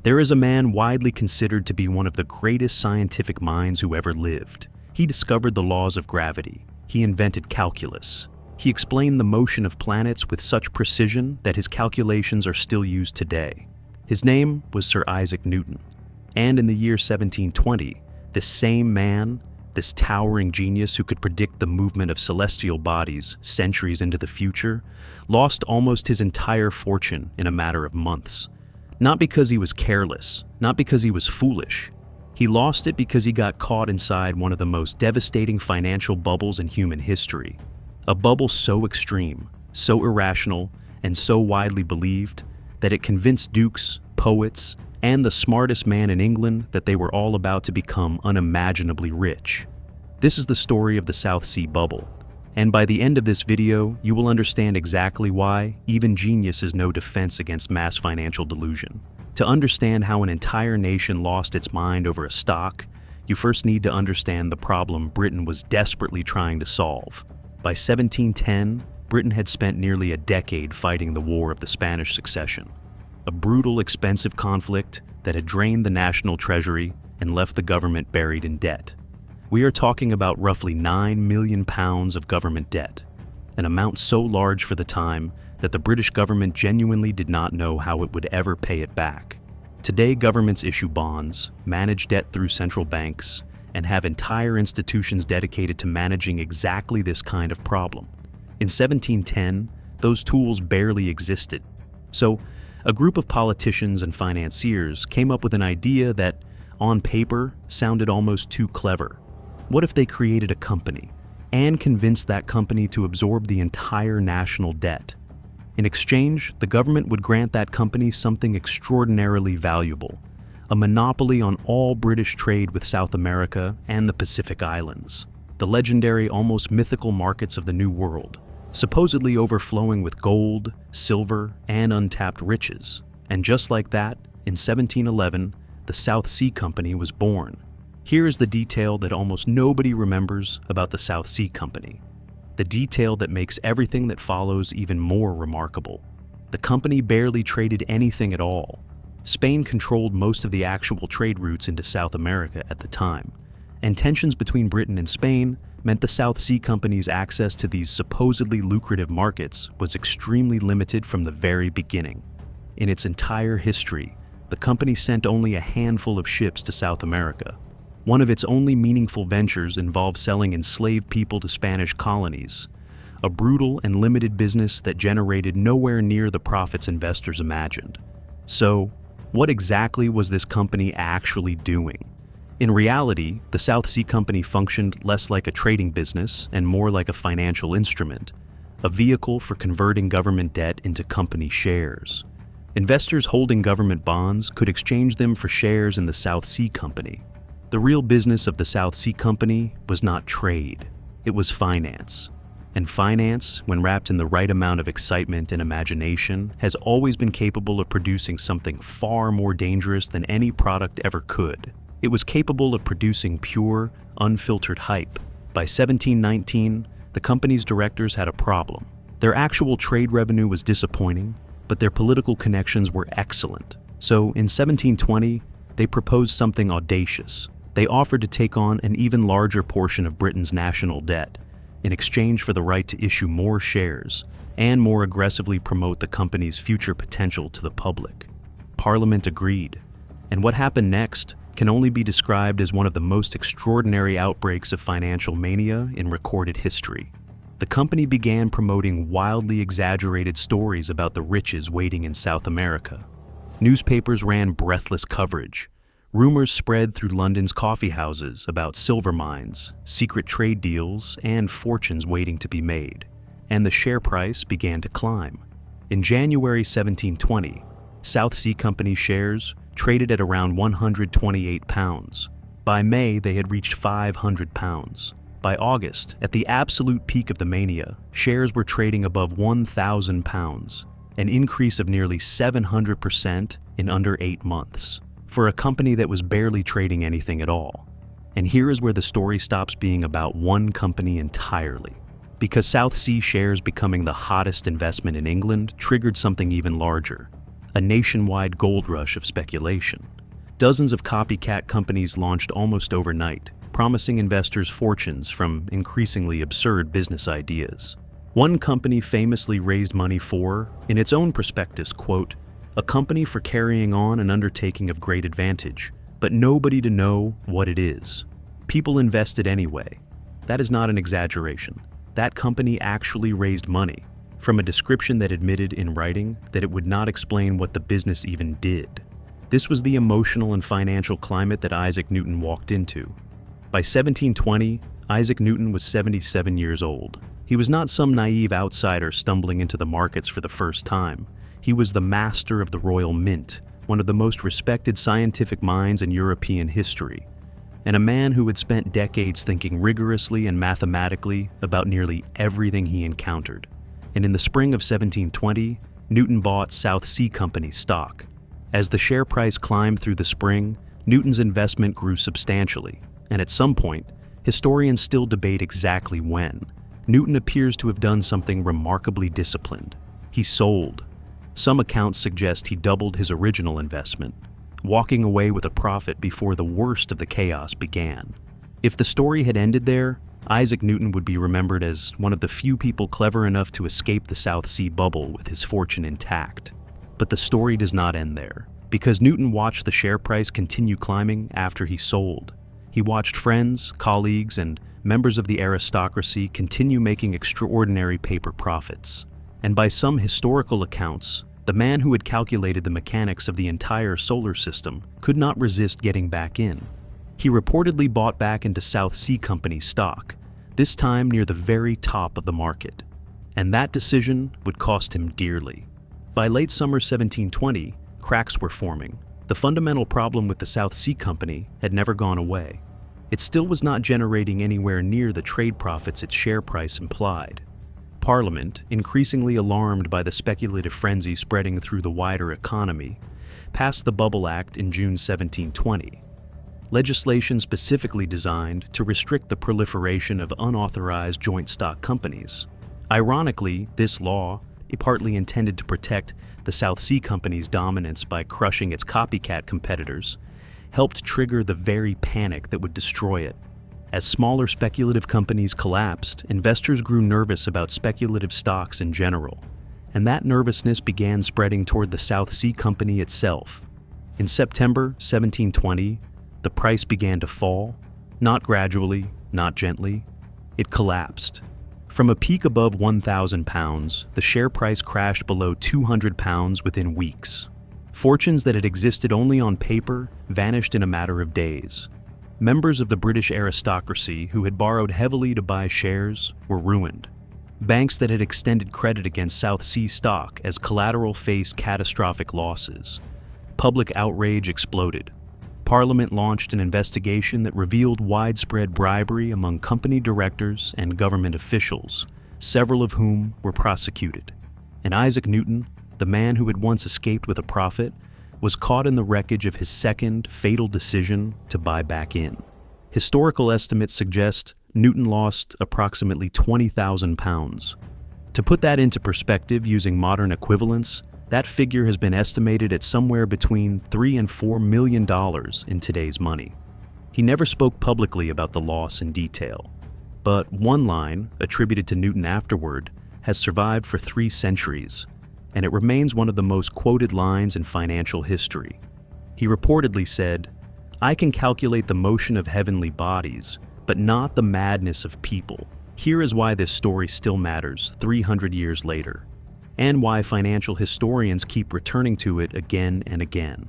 There is a man widely considered to be one of the greatest scientific minds who ever lived. He discovered the laws of gravity. He invented calculus. He explained the motion of planets with such precision that his calculations are still used today. His name was Sir Isaac Newton. And in the year 1720, this same man, this towering genius who could predict the movement of celestial bodies centuries into the future, lost almost his entire fortune in a matter of months. Not because he was careless, not because he was foolish. He lost it because he got caught inside one of the most devastating financial bubbles in human history. A bubble so extreme, so irrational, and so widely believed that it convinced dukes, poets, and the smartest man in England that they were all about to become unimaginably rich. This is the story of the South Sea Bubble, and by the end of this video, you will understand exactly why even genius is no defense against mass financial delusion. To understand how an entire nation lost its mind over a stock, you first need to understand the problem Britain was desperately trying to solve. By 1710, Britain had spent nearly a decade fighting the War of the Spanish Succession, a brutal, expensive conflict that had drained the national treasury and left the government buried in debt. We are talking about roughly £9 million of government debt, an amount so large for the time that the British government genuinely did not know how it would ever pay it back. Today, governments issue bonds, manage debt through central banks, and have entire institutions dedicated to managing exactly this kind of problem. In 1710, those tools barely existed. So, a group of politicians and financiers came up with an idea that, on paper, sounded almost too clever. What if they created a company and convinced that company to absorb the entire national debt? In exchange, the government would grant that company something extraordinarily valuable: a monopoly on all British trade with South America and the Pacific Islands, the legendary, almost mythical markets of the New World, supposedly overflowing with gold, silver, and untapped riches. And just like that, in 1711, the South Sea Company was born. Here is the detail that almost nobody remembers about the South Sea Company. The detail that makes everything that follows even more remarkable. The company barely traded anything at all. Spain controlled most of the actual trade routes into South America at the time, and tensions between Britain and Spain meant the South Sea Company's access to these supposedly lucrative markets was extremely limited from the very beginning. In its entire history, the company sent only a handful of ships to South America. One of its only meaningful ventures involved selling enslaved people to Spanish colonies, a brutal and limited business that generated nowhere near the profits investors imagined. So, what exactly was this company actually doing? In reality, the South Sea Company functioned less like a trading business and more like a financial instrument, a vehicle for converting government debt into company shares. Investors holding government bonds could exchange them for shares in the South Sea Company. The real business of the South Sea Company was not trade, it was finance. And finance, when wrapped in the right amount of excitement and imagination, has always been capable of producing something far more dangerous than any product ever could. It was capable of producing pure, unfiltered hype. By 1719, the company's directors had a problem. Their actual trade revenue was disappointing, but their political connections were excellent. So in 1720, they proposed something audacious. They offered to take on an even larger portion of Britain's national debt in exchange for the right to issue more shares and more aggressively promote the company's future potential to the public. Parliament agreed, and what happened next can only be described as one of the most extraordinary outbreaks of financial mania in recorded history. The company began promoting wildly exaggerated stories about the riches waiting in South America. Newspapers ran breathless coverage. Rumors spread through London's coffee houses about silver mines, secret trade deals, and fortunes waiting to be made, and the share price began to climb. In January 1720, South Sea Company shares traded at around £128. By May, they had reached £500. By August, at the absolute peak of the mania, shares were trading above £1,000, an increase of nearly 700% in under 8 months. For a company that was barely trading anything at all. And here is where the story stops being about one company entirely. Because South Sea shares becoming the hottest investment in England triggered something even larger. a nationwide gold rush of speculation. Dozens of copycat companies launched almost overnight, promising investors fortunes from increasingly absurd business ideas. One company famously raised money for, in its own prospectus, quote, "a company for carrying on an undertaking of great advantage, but nobody to know what it is." People invested anyway. That is not an exaggeration. That company actually raised money, from a description that admitted in writing that it would not explain what the business even did. This was the emotional and financial climate that Isaac Newton walked into. By 1720, Isaac Newton was 77 years old. He was not some naive outsider stumbling into the markets for the first time. He was the master of the Royal Mint, one of the most respected scientific minds in European history, and a man who had spent decades thinking rigorously and mathematically about nearly everything he encountered. And in the spring of 1720, Newton bought South Sea Company stock. As the share price climbed through the spring, Newton's investment grew substantially, and at some point, historians still debate exactly when. Newton appears to have done something remarkably disciplined. He sold. Some accounts suggest he doubled his original investment, walking away with a profit before the worst of the chaos began. If the story had ended there, Isaac Newton would be remembered as one of the few people clever enough to escape the South Sea bubble with his fortune intact. But the story does not end there, because Newton watched the share price continue climbing after he sold. He watched friends, colleagues, and members of the aristocracy continue making extraordinary paper profits. And by some historical accounts, the man who had calculated the mechanics of the entire solar system could not resist getting back in. He reportedly bought back into South Sea Company stock, this time near the very top of the market. And that decision would cost him dearly. By late summer 1720, cracks were forming. The fundamental problem with the South Sea Company had never gone away. It still was not generating anywhere near the trade profits its share price implied. Parliament, increasingly alarmed by the speculative frenzy spreading through the wider economy, passed the Bubble Act in June 1720. Legislation specifically designed to restrict the proliferation of unauthorized joint stock companies. Ironically, this law, partly intended to protect the South Sea Company's dominance by crushing its copycat competitors, helped trigger the very panic that would destroy it. As smaller speculative companies collapsed, investors grew nervous about speculative stocks in general, and that nervousness began spreading toward the South Sea Company itself. In September 1720, the price began to fall, not gradually, not gently. It collapsed. From a peak above £1,000, the share price crashed below £200 within weeks. Fortunes that had existed only on paper vanished in a matter of days. Members of the British aristocracy who had borrowed heavily to buy shares were ruined. Banks that had extended credit against South Sea stock as collateral faced catastrophic losses. Public outrage exploded. Parliament launched an investigation that revealed widespread bribery among company directors and government officials, several of whom were prosecuted. And Isaac Newton, the man who had once escaped with a profit, was caught in the wreckage of his second fatal decision to buy back in. Historical estimates suggest Newton lost approximately £20,000. To put that into perspective using modern equivalents, that figure has been estimated at somewhere between $3 and $4 million in today's money. He never spoke publicly about the loss in detail, but one line, attributed to Newton afterward, has survived for 3 centuries, and it remains one of the most quoted lines in financial history. He reportedly said, "I can calculate the motion of heavenly bodies, but not the madness of people." Here is why this story still matters 300 years later, and why financial historians keep returning to it again and again.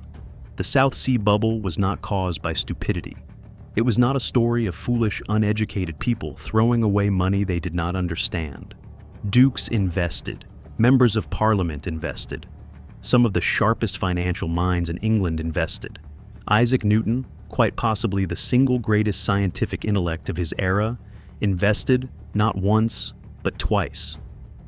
The South Sea bubble was not caused by stupidity. It was not a story of foolish, uneducated people throwing away money they did not understand. Dukes invested. Members of Parliament invested. Some of the sharpest financial minds in England invested. Isaac Newton, quite possibly the single greatest scientific intellect of his era, invested not once, but twice.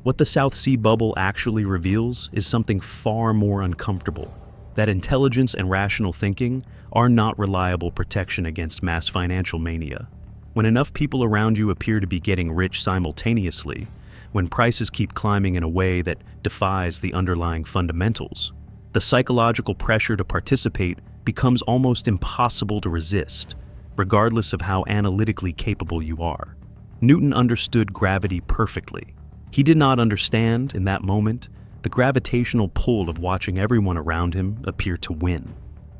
What the South Sea bubble actually reveals is something far more uncomfortable: that intelligence and rational thinking are not reliable protection against mass financial mania. When enough people around you appear to be getting rich simultaneously, when prices keep climbing in a way that defies the underlying fundamentals, The psychological pressure to participate becomes almost impossible to resist, regardless of how analytically capable you are. Newton understood gravity perfectly. He did not understand, in that moment, the gravitational pull of watching everyone around him appear to win.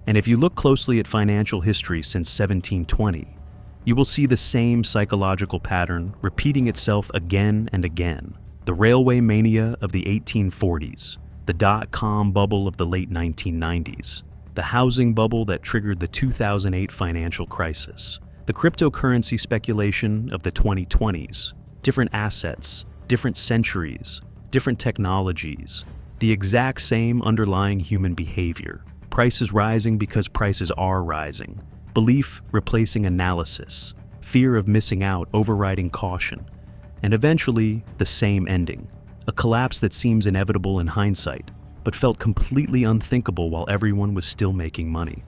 And if you look closely at financial history since 1720, you will see the same psychological pattern repeating itself again and again. The railway mania of the 1840s, the dot-com bubble of the late 1990s, the housing bubble that triggered the 2008 financial crisis, the cryptocurrency speculation of the 2020s, different assets, different centuries, different technologies, the exact same underlying human behavior. Prices rising because prices are rising. Belief replacing analysis. Fear of missing out overriding caution. And eventually, the same ending. A collapse that seems inevitable in hindsight, but felt completely unthinkable while everyone was still making money.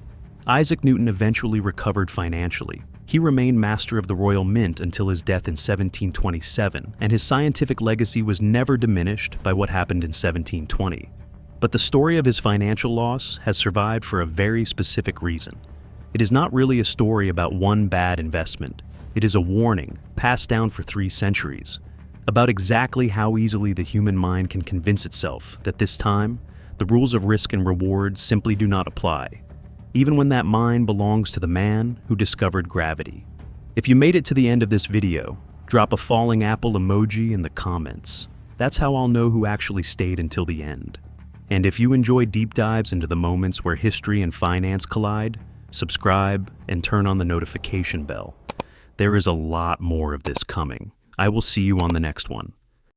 Isaac Newton eventually recovered financially. He remained master of the Royal Mint until his death in 1727, and his scientific legacy was never diminished by what happened in 1720. But the story of his financial loss has survived for a very specific reason. It is not really a story about one bad investment. It is a warning, passed down for 3 centuries, about exactly how easily the human mind can convince itself that this time, the rules of risk and reward simply do not apply, even when that mind belongs to the man who discovered gravity. If you made it to the end of this video, drop a falling apple emoji in the comments. That's how I'll know who actually stayed until the end. And if you enjoy deep dives into the moments where history and finance collide, subscribe and turn on the notification bell. There is a lot more of this coming. I will see you on the next one.